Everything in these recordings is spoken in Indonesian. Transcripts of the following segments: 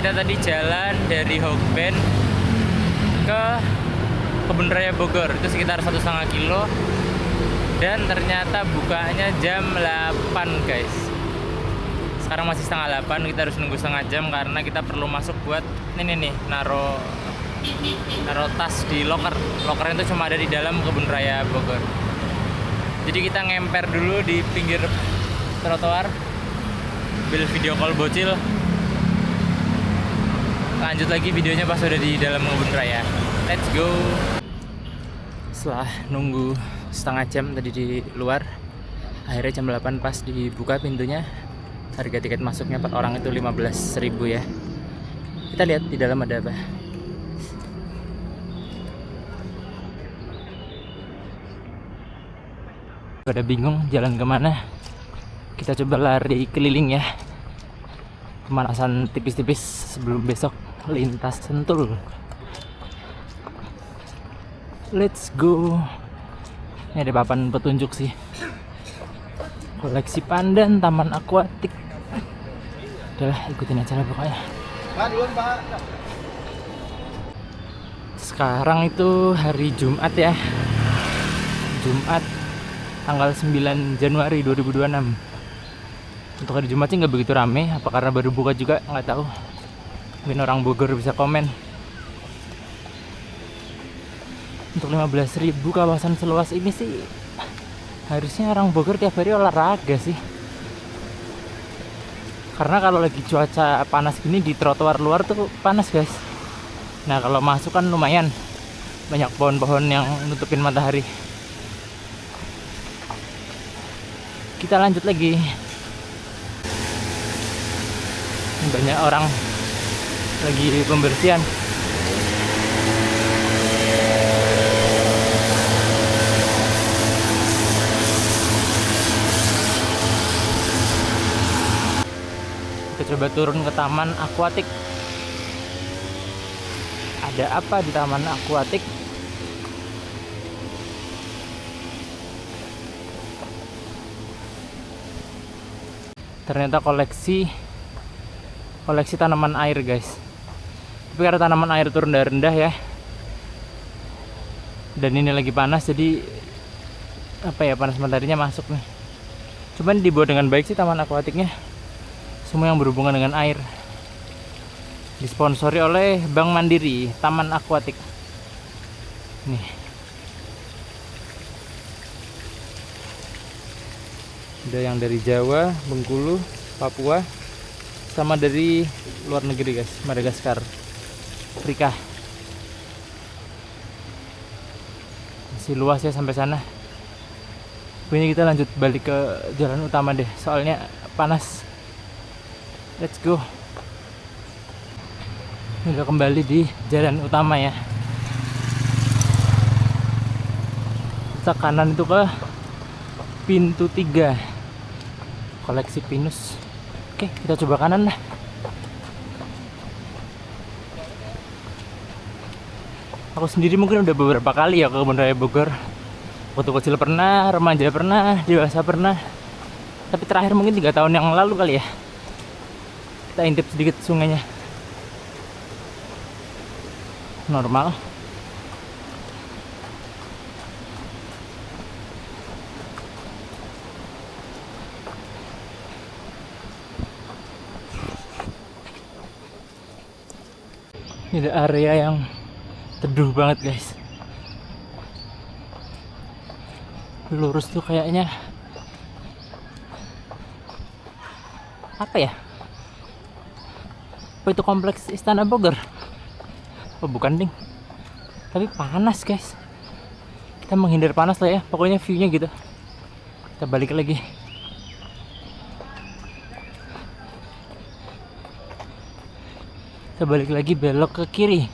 kita tadi jalan dari Hokben ke Kebun Raya Bogor, itu sekitar 1,5 kilo. Dan ternyata bukanya jam 8 guys. Sekarang masih setengah 8, kita harus nunggu setengah jam karena kita perlu masuk buat ini nih, naro tas di locker. Lockernya itu cuma ada di dalam Kebun Raya Bogor. Jadi kita ngemper dulu di pinggir trotoar, ambil video call bocil. Lanjut lagi videonya pas udah di dalam Kebun Raya. Let's go. Setelah nunggu setengah jam tadi di luar, akhirnya jam 8 pas dibuka pintunya. Harga tiket masuknya per orang itu 15.000 ya. Kita lihat di dalam ada apa. Pada bingung jalan kemana, kita coba lari keliling ya. Pemanasan tipis-tipis sebelum besok lintas Sentul. Let's go. Ini ada papan petunjuk sih. Koleksi pandan, taman akuatik. Udahlah, ikutin aja lah pokoknya. Sekarang itu hari Jumat ya. Jumat tanggal 9 Januari 2026. Untuk hari Jumat sih nggak begitu rame. Apa karena baru buka juga, nggak tahu. Mungkin orang Bogor bisa komen. Untuk 15.000 kawasan seluas ini sih harusnya orang Bogor tiap hari olahraga sih. Karena kalau lagi cuaca panas gini di trotoar luar tuh panas guys. Nah kalau masuk kan lumayan banyak pohon-pohon yang nutupin matahari. Kita lanjut lagi. Banyak orang lagi pembersihan. Kita coba turun ke taman akuatik. Ada apa di taman akuatik? Ternyata koleksi tanaman air guys. Tapi karena tanaman air turun dari rendah ya, dan ini lagi panas, jadi apa ya, panas mataharinya masuk nih. Cuman dibuat dengan baik sih taman akuatiknya. Semua yang berhubungan dengan air. Disponsori oleh Bank Mandiri, Taman Akuatik. Nih. Ada yang dari Jawa, Bengkulu, Papua, sama dari luar negeri guys, Madagaskar, Afrika. Masih luas ya sampai sana. Pokoknya kita lanjut balik ke jalan utama deh, soalnya panas. Let's go. Udah kembali di jalan utama ya. Kita kanan itu ke pintu 3, koleksi pinus. Oke, kita coba kanan lah. Aku sendiri mungkin udah beberapa kali ya ke Kebun Raya Bogor. Waktu kecil pernah, remaja pernah, dewasa pernah. Tapi terakhir mungkin 3 tahun yang lalu kali ya. Kita intip sedikit sungainya. Normal. Ini ada area yang teduh banget guys. Lurus tuh kayaknya apa ya? Apa itu kompleks Istana Bogor? Oh bukan ding. Tapi panas guys. Kita menghindar panas lah ya. Pokoknya view-nya gitu. Kita balik lagi. Kita balik lagi, belok ke kiri.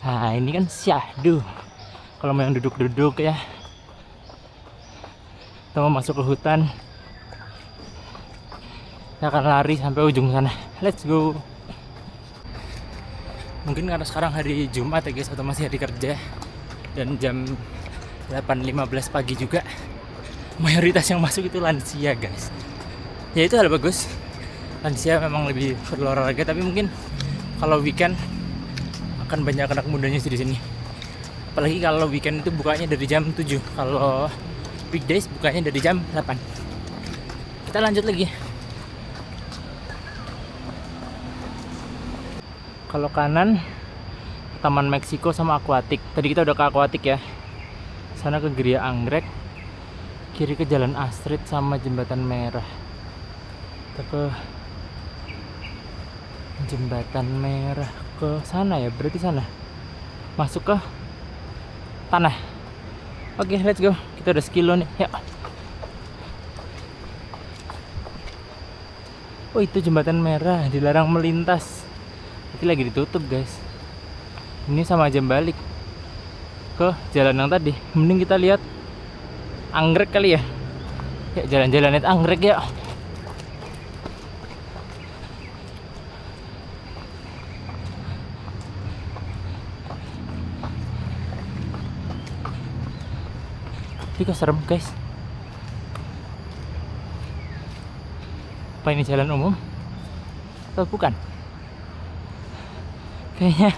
Nah ini kan syahdu. Kalau mau yang duduk-duduk ya. Kita mau masuk ke hutan. Kita akan lari sampai ujung sana. Let's go. Mungkin karena sekarang hari Jumat ya guys, atau masih hari kerja, dan jam 8.15 pagi juga, mayoritas yang masuk itu lansia guys. Ya itu hal bagus. lansia memang lebih berolahraga, tapi mungkin kalau weekend akan banyak anak mudanya sih di sini. Apalagi kalau weekend itu bukanya dari jam 7, kalau weekdays bukanya dari jam 8. Kita lanjut lagi. Kalau kanan Taman Meksiko sama Aquatic. Tadi kita udah ke Aquatic ya. Sana ke Geria Anggrek, kiri ke Jalan Astrid sama Jembatan Merah. Kita ke Jembatan Merah ke sana ya, berarti sana. Masuk ke tanah. Oke, let's go. Kita udah sekilo nih. Ya. Oh, itu Jembatan Merah, dilarang melintas. Berarti lagi ditutup, guys. Ini sama jam balik ke jalan yang tadi. Mending kita lihat anggrek kali ya. Ya, jalan-jalan lihat anggrek ya. Ini kok serem, guys. Apa ini jalan umum atau bukan? Kayaknya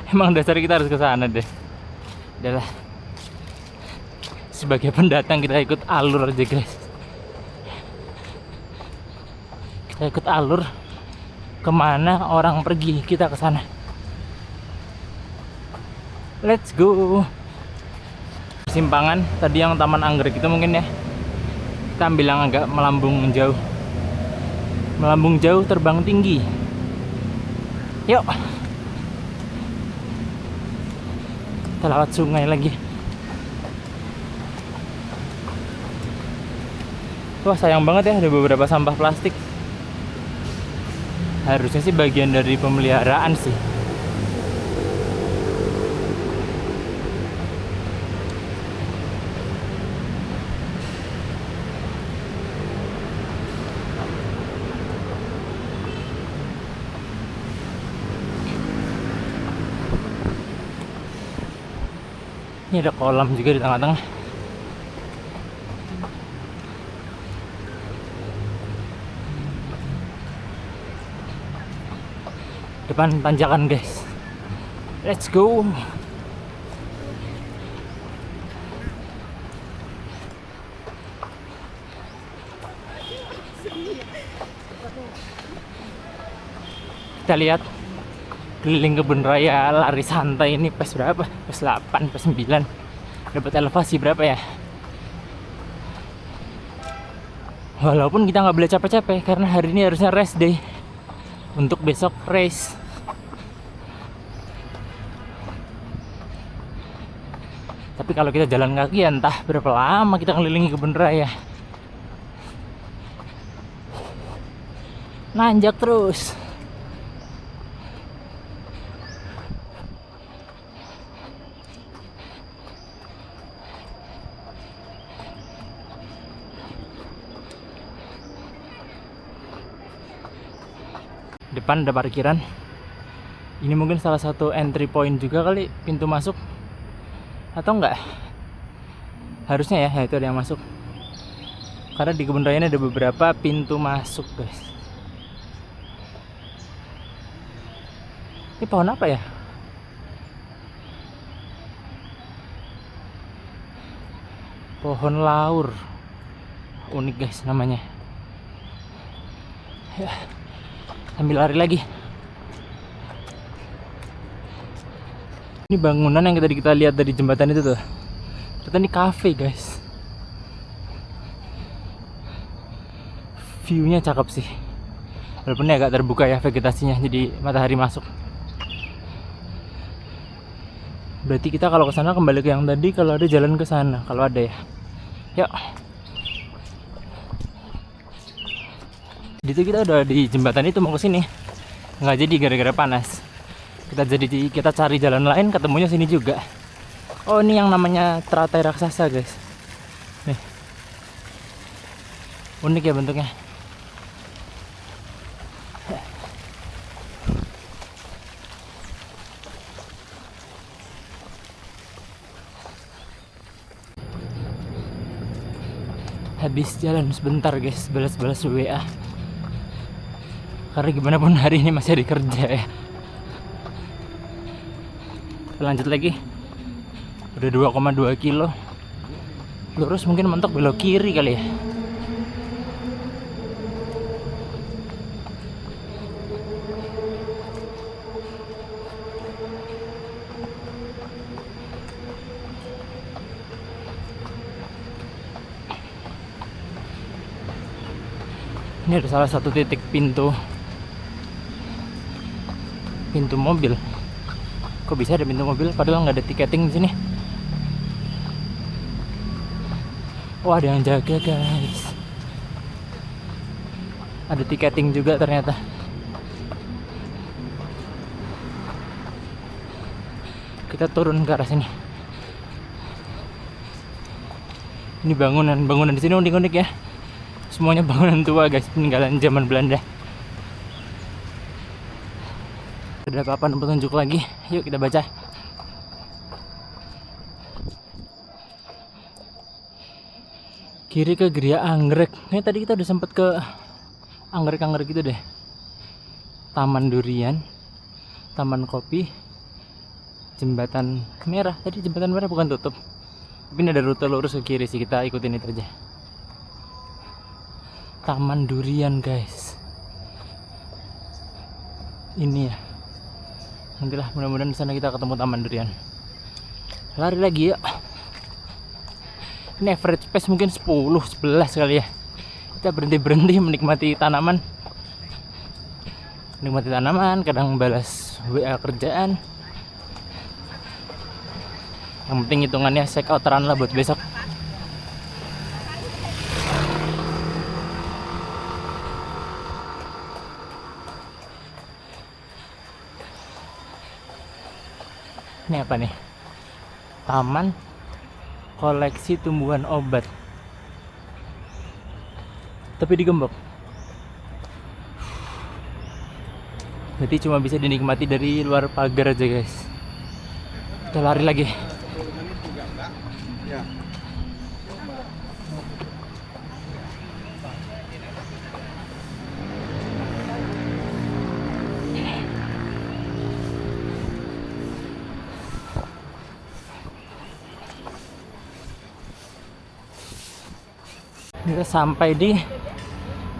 emang dasar kita harus ke sana deh. Udahlah, sebagai pendatang kita ikut alur aja, guys. Kita ikut alur, kemana orang pergi kita ke sana. Let's go. Simpangan tadi yang Taman Anggrek itu mungkin ya, kita ambil yang agak melambung jauh. Melambung jauh, terbang tinggi. Yuk, kita lewat sungai lagi. Wah, sayang banget ya, ada beberapa sampah plastik. Harusnya sih bagian dari pemeliharaan sih. Ini ada kolam juga di tengah-tengah. Depan tanjakan, guys. Let's go. Kita lihat keliling kebun raya lari santai ini pas berapa? Pas 8, pas 9. Dapat elevasi berapa ya? Walaupun kita nggak boleh capek-capek karena hari ini harusnya rest day untuk besok race. Tapi kalau kita jalan kaki entah berapa lama kita ngelilingi kebun raya. Nanjak terus. Depan ada parkiran. Ini mungkin salah satu entry point juga kali, pintu masuk. Atau enggak? Harusnya ya, itu ada yang masuk. Karena di kebun raya ini ada beberapa pintu masuk, guys. Ini pohon apa ya? Pohon laur. Unik, guys, namanya. Ya. Sambil lari lagi. Ini bangunan yang tadi kita lihat dari jembatan itu tuh. Ternyata ini cafe, guys. View-nya cakep sih. Walaupun ini agak terbuka ya vegetasinya, jadi matahari masuk. Berarti kita kalau ke sana kembali ke yang tadi, kalau ada jalan ke sana, kalau ada ya. Yuk. Itu kita udah di jembatan itu mau ke sini. Nggak jadi gara-gara panas. Kita cari jalan lain, ketemunya sini juga. Oh, ini yang namanya teratai raksasa, guys. Nih. Unik ya bentuknya. Habis jalan sebentar, guys, balas-balas WA. Karena gimana pun hari ini masih ada kerja ya. Kita lanjut lagi. Udah 2,2 kilo. Lurus mungkin mentok belok kiri kali ya. Ini ada salah satu titik pintu mobil. Kok bisa ada pintu mobil padahal nggak ada tiketing di sini? Wah, ada yang jaga guys. Ada tiketing juga ternyata. Kita turun ke arah sini. Ini bangunan di sini unik-unik ya. Semuanya bangunan tua guys, peninggalan zaman Belanda. Ada papan petunjuk lagi, yuk kita baca. Kiri ke Gria Anggrek. Ini tadi kita udah sempet ke anggrek-anggrek gitu deh. Taman Durian, Taman Kopi, Jembatan Merah. Tadi Jembatan Merah bukan tutup. Tapi ini ada rute lurus ke kiri sih, kita ikutin itu aja. Taman Durian guys. Ini ya. Nantilah mudah-mudahan di sana kita ketemu Taman Durian. Lari lagi ya. Ini average pace mungkin 10-11 kali ya. Kita berhenti menikmati tanaman. Kadang balas WA kerjaan. Yang penting hitungannya check out run lah buat besok. Ini apa nih? Taman koleksi tumbuhan obat. Tapi digembok. Berarti cuma bisa dinikmati dari luar pagar aja guys. Kita lari lagi. Kita sampai di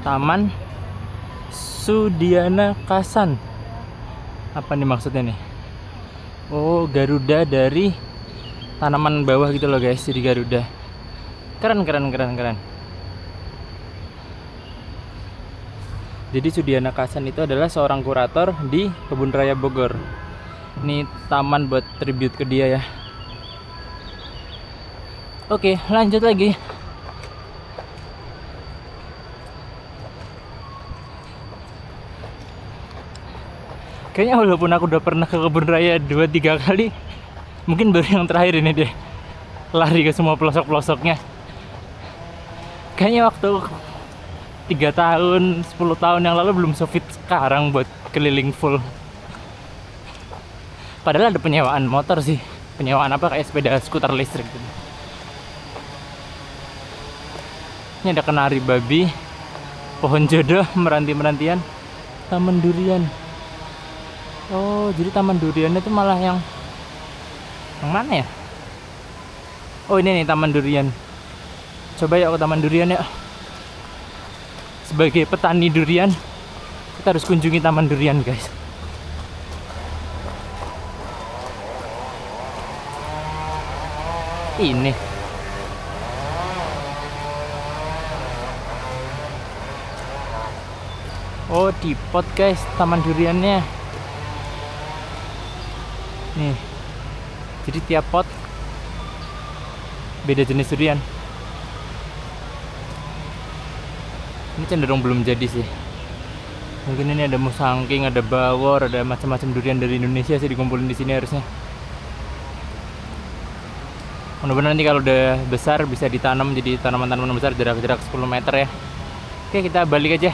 Taman Sudiana Kasan. Apa nih maksudnya nih? Oh, Garuda dari tanaman bawah gitu loh guys, jadi Garuda. Keren. Jadi Sudiana Kasan itu adalah seorang kurator di Kebun Raya Bogor. Ini taman buat tribute ke dia ya. Oke, lanjut lagi. Kayaknya walaupun aku udah pernah ke Kebun Raya 2-3 kali, mungkin baru yang terakhir ini deh lari ke semua pelosok-pelosoknya. Kayaknya waktu 3 tahun, 10 tahun yang lalu belum so-fit sekarang buat keliling full. Padahal ada penyewaan motor sih. Penyewaan apa, kayak sepeda skuter listrik gitu. Ini ada kenari babi, pohon jodoh, meranti-merantian, Taman Durian. Oh, jadi Taman Durian itu malah yang mana ya? Oh, ini nih Taman Durian. Coba yuk ke Taman Durian ya. Sebagai petani durian, kita harus kunjungi Taman Durian guys. Ini oh, di pot guys Taman Duriannya. Nih, jadi tiap pot beda jenis durian. Ini cenderung belum jadi sih. Mungkin ini ada musangking, ada bawor, ada macam-macam durian dari Indonesia sih dikumpulin di sini harusnya. Mudah-mudahan nanti kalau udah besar bisa ditanam jadi tanaman-tanaman besar jarak-jarak 10 meter ya. Oke, kita balik aja.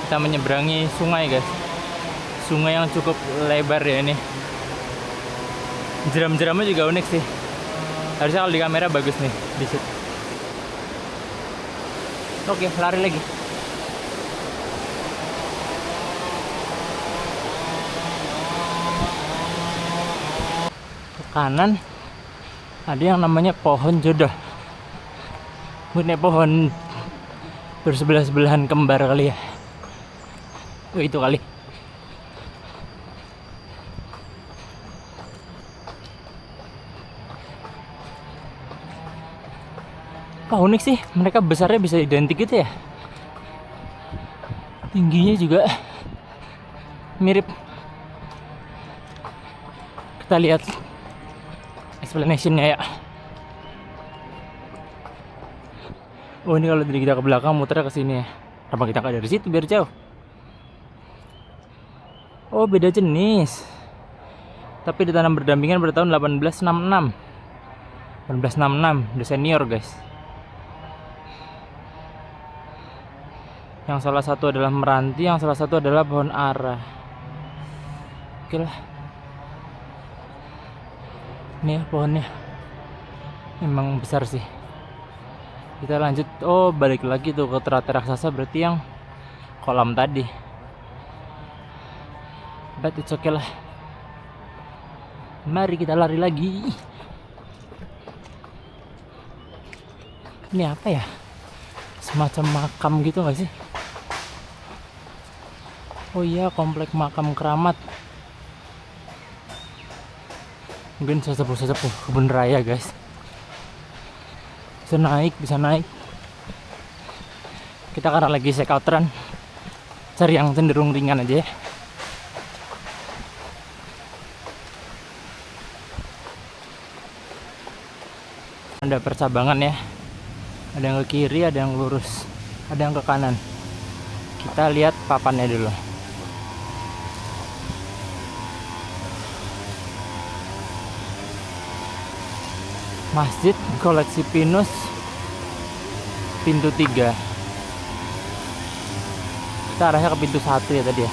Kita menyeberangi sungai guys. Sungai yang cukup lebar ya ini. Jeram-jeramnya juga unik sih. Harusnya kalau di kamera bagus nih di shoot. Oke, lari lagi. Ke kanan ada yang namanya pohon jodoh. Mungkin pohon bersebelah-sebelahan kembar kali ya. Oh, itu kali. Wah, unik sih, mereka besarnya bisa identik gitu ya. Tingginya juga mirip. Kita lihat explanation-nya ya. Oh, ini kalau dari kita ke belakang muternya ke sini ya. Kenapa kita nggak dari situ biar jauh? Oh, beda jenis. Tapi ditanam berdampingan pada tahun 1866. 1866, udah senior guys. Yang salah satu adalah meranti, yang salah satu adalah pohon ara. Oke lah. Ini ya pohonnya. Memang besar sih. Kita lanjut. Oh, balik lagi tuh ke teratai raksasa, berarti yang kolam tadi. But it's okay lah. Mari kita lari lagi. Ini apa ya? Semacam makam gitu gak sih? Oh iya, komplek makam keramat. Mungkin sesepuh-sesepuh kebun raya guys. Bisa naik. Kita karena lagi check out run, cari yang cenderung ringan aja ya. Ada percabangan ya. Ada yang ke kiri, ada yang lurus, ada yang ke kanan. Kita lihat papannya dulu. Masjid Koleksi Pinus pintu 3. Kita arahnya ke pintu 1 ya tadi ya.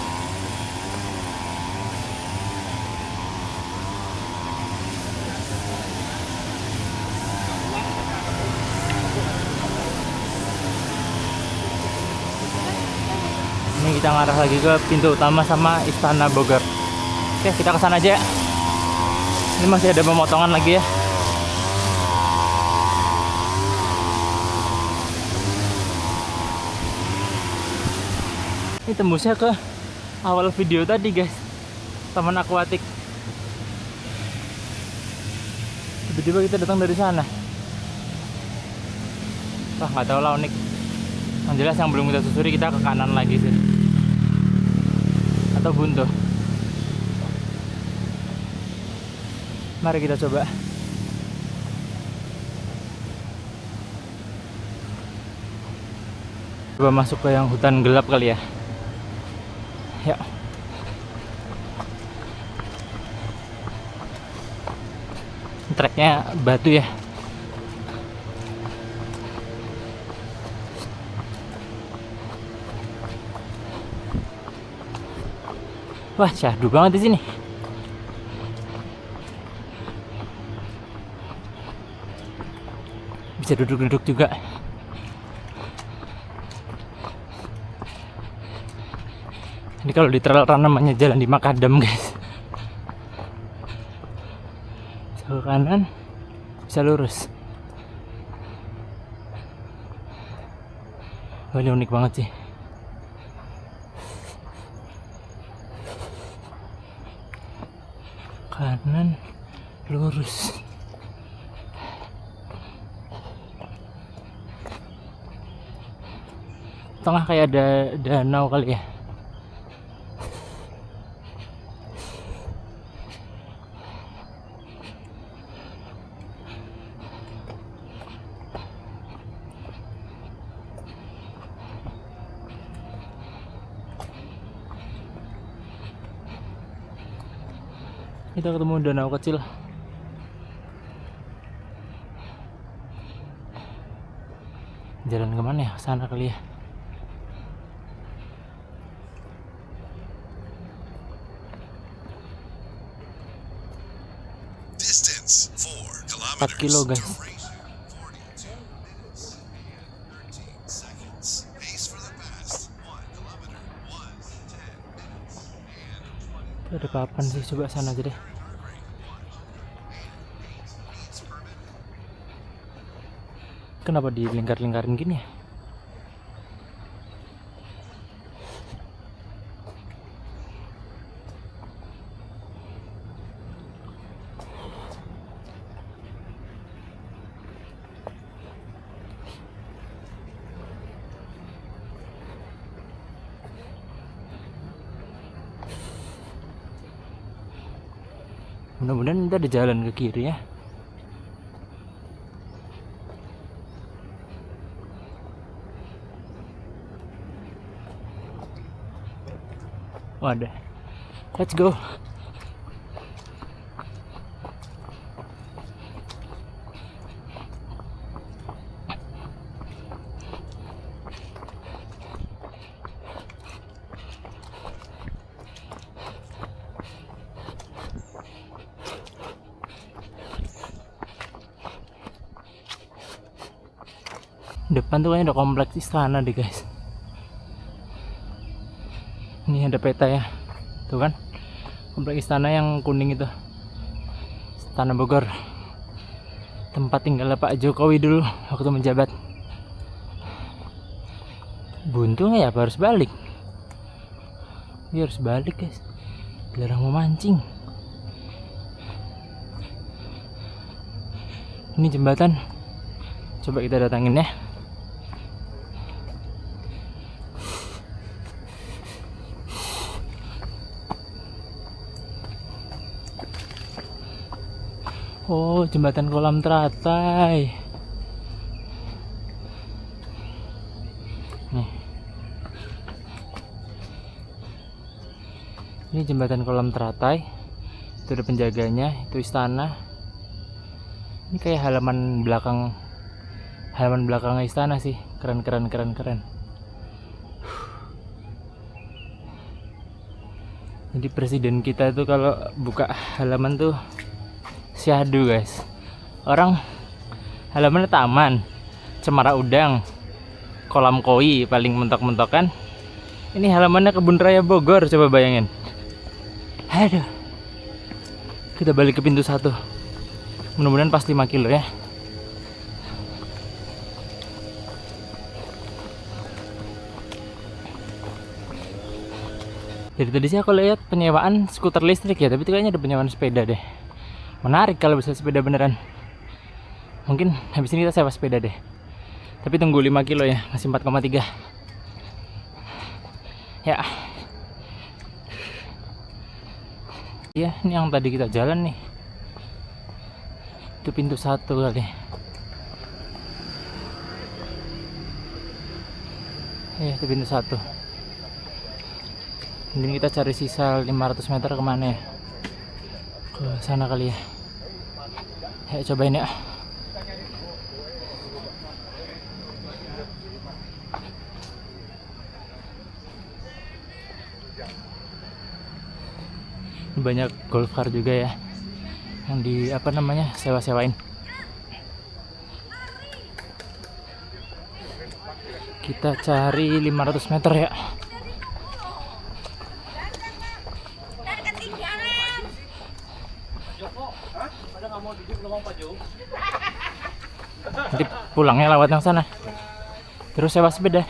Ini kita ngarah lagi ke pintu utama sama Istana Bogor. Oke, kita kesana aja ya. Ini masih ada pemotongan lagi ya. Ini tembusnya ke awal video tadi guys, taman akuatik. Tiba-tiba kita datang dari sana. Wah, nggak tahu lah, unik. Yang jelas yang belum kita susuri, kita ke kanan lagi sih, atau buntu. Mari kita coba. Coba masuk ke yang hutan gelap kali ya. Ya. Treknya batu ya. Wah, syahdu banget di sini. Bisa duduk-duduk juga. Ini kalau di trail run namanya jalan di makadam guys. Bisa ke kanan, bisa lurus. Wah, ini unik banget sih. Kanan, lurus. Tengah kayak ada danau kali ya. Kita ketemu danau kecil. Jalan kemana ya? Sana kali ya. Distance 4 4 kilo guys. Ada papan sih, coba sana aja deh. Kenapa dilingkar-lingkarin gini ya? Mudah-mudahan nanti ada jalan ke kiri ya. Wadah, let's go. Depan tuh kayaknya ada kompleks istana deh guys. Ini ada peta ya, tuh kan, kompleks istana yang kuning itu, Istana Bogor, tempat tinggal Pak Jokowi dulu waktu menjabat. Buntu nggak ya? Apa harus balik? Dia harus balik guys, dilarang mau mancing. Ini jembatan, coba kita datangin ya. Oh, jembatan kolam teratai. Nih. Ini jembatan kolam teratai. Itu ada penjaganya, itu istana. Ini kayak halaman belakang istana sih. Keren. Jadi presiden kita itu kalau buka halaman tuh syahdu guys. Orang halamannya taman, cemara udang, kolam koi paling mentok-mentok kan. Ini halamannya kebun raya Bogor, coba bayangin. Aduh. Kita balik ke pintu 1. Mudah-mudahan pas 5 kilo ya. Jadi tadi sih aku lihat penyewaan skuter listrik ya, tapi itu kayaknya ada penyewaan sepeda deh. Menarik kalau bisa sepeda beneran. Mungkin habis ini kita sewa sepeda deh. Tapi tunggu 5 kilo ya, masih 4,3. Ya. Iya, ini yang tadi kita jalan nih. Itu pintu 1 kali. Ya, itu pintu 1. Mungkin kita cari sisa 500 meter kemana ya? Ke sana kali ya. Ayo cobain ya. Banyak golf car juga ya, yang di apa namanya, sewa-sewain. Kita cari 500 meter ya. Nanti pulangnya lewat yang sana, terus sewa sepeda.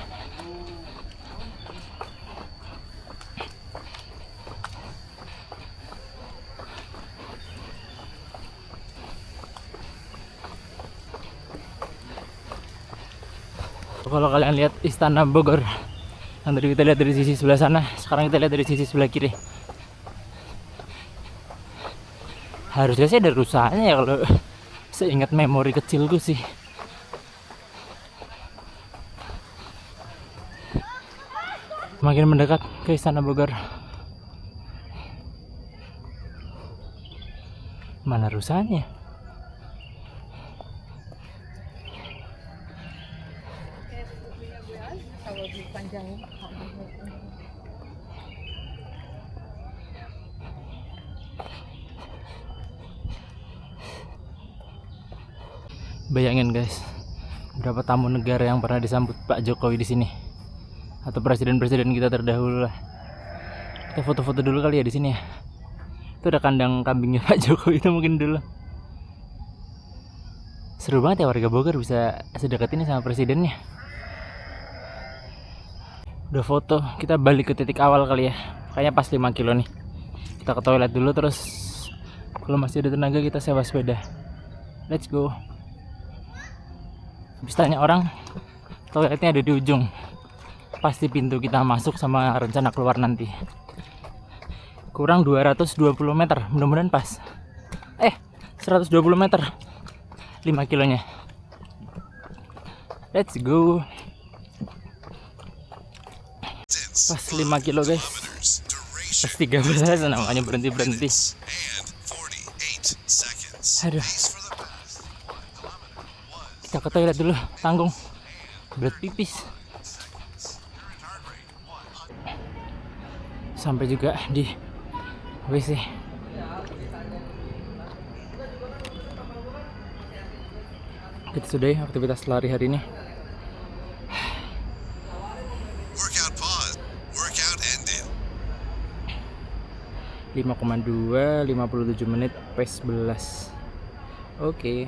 Kalau kalian lihat Istana Bogor yang tadi kita lihat dari sisi sebelah sana, sekarang kita lihat dari sisi sebelah kiri. Harusnya sih ada rusaknya ya kalau seingat memori kecilku sih. Makin mendekat ke Istana Bogor. Mana rusaknya? Bayangin guys, berapa tamu negara yang pernah disambut Pak Jokowi di sini, atau presiden-presiden kita terdahulu lah. Kita foto-foto dulu kali ya di sini ya. Itu ada kandang kambingnya Pak Jokowi itu mungkin dulu. Seru banget ya warga Bogor bisa sedekat ini sama presidennya. Udah foto, kita balik ke titik awal kali ya. Kayaknya pas 5 kilo nih. Kita ke toilet dulu, terus kalau masih ada tenaga kita sewa sepeda. Let's go. Habis tanya orang, toiletnya ada di ujung. Pasti pintu kita masuk sama rencana keluar nanti. Kurang 220 meter, mudah-mudahan pas. 120 meter 5 kilonya. Let's go. Pas 5 kilo guys. Pas 13 namanya berhenti-berhenti. Aduh. Kita ke toilet dulu, tanggung. Berat pipis. Sampai juga di WC. Kita sudahi aktivitas lari hari ini. Workout pause. Workout ended. 5,2 57 menit pace 11. Oke.